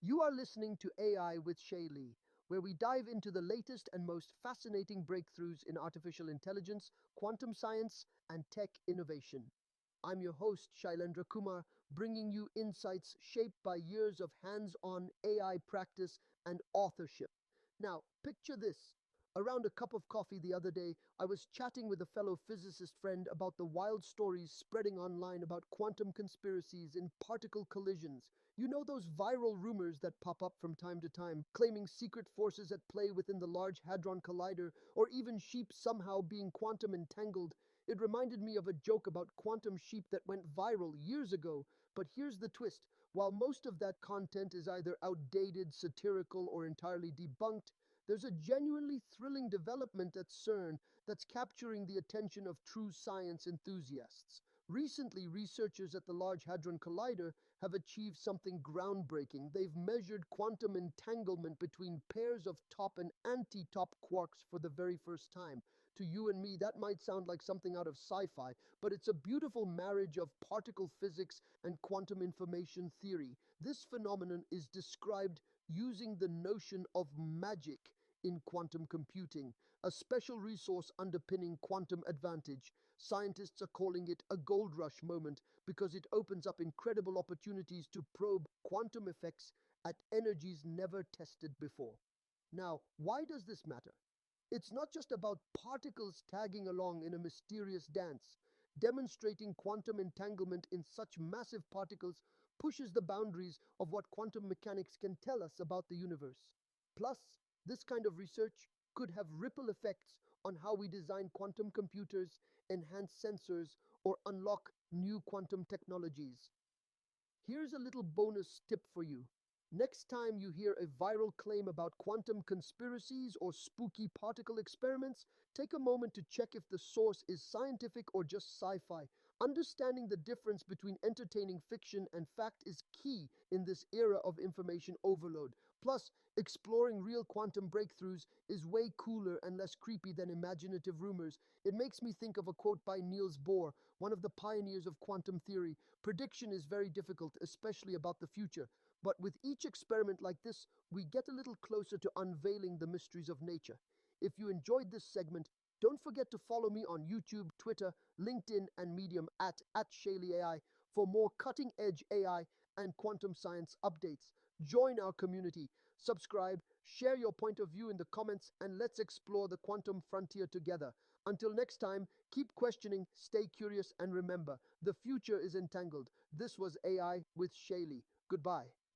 You are listening to AI with Shaily, where we dive into the latest and most fascinating breakthroughs in artificial intelligence, quantum science, and tech innovation. I'm your host, Shailendra Kumar, bringing you insights shaped by years of hands on AI practice and authorship. Now, picture this. Around a cup of coffee the other day, I was chatting with a fellow physicist friend about the wild stories spreading online about quantum conspiracies in particle collisions. You know those viral rumors that pop up from time to time, claiming secret forces at play within the Large Hadron Collider, or even sheep somehow being quantum entangled. It reminded me of a joke about quantum sheep that went viral years ago. But here's the twist. While most of that content is either outdated, satirical, or entirely debunked, there's a genuinely thrilling development at CERN that's capturing the attention of true science enthusiasts. Recently, researchers at the Large Hadron Collider have achieved something groundbreaking. They've measured quantum entanglement between pairs of top and anti-top quarks for the very first time. To you and me, that might sound like something out of sci-fi, but it's a beautiful marriage of particle physics and quantum information theory. This phenomenon is described using the notion of magic in quantum computing, a special resource underpinning quantum advantage. Scientists are calling it a gold rush moment because it opens up incredible opportunities to probe quantum effects at energies never tested before. Now, why does this matter? It's not just about particles tagging along in a mysterious dance. Demonstrating quantum entanglement in such massive particles pushes the boundaries of what quantum mechanics can tell us about the universe. Plus, this kind of research could have ripple effects on how we design quantum computers, enhance sensors, or unlock new quantum technologies. Here's a little bonus tip for you. Next time you hear a viral claim about quantum conspiracies or spooky particle experiments, take a moment to check if the source is scientific or just sci fi. Understanding the difference between entertaining fiction and fact is key in this era of information overload. Plus, exploring real quantum breakthroughs is way cooler and less creepy than imaginative rumors. It makes me think of a quote by Niels Bohr, one of the pioneers of quantum theory. Prediction is very difficult, especially about the future. But with each experiment like this, we get a little closer to unveiling the mysteries of nature. If you enjoyed this segment, don't forget to follow me on YouTube, Twitter, LinkedIn, and Medium at Shaily AI for more cutting edge AI and quantum science updates. Join our community, subscribe, share your point of view in the comments, and let's explore the quantum frontier together. Until next time, keep questioning, stay curious, and remember, the future is entangled. This was AI with Shaily. Goodbye.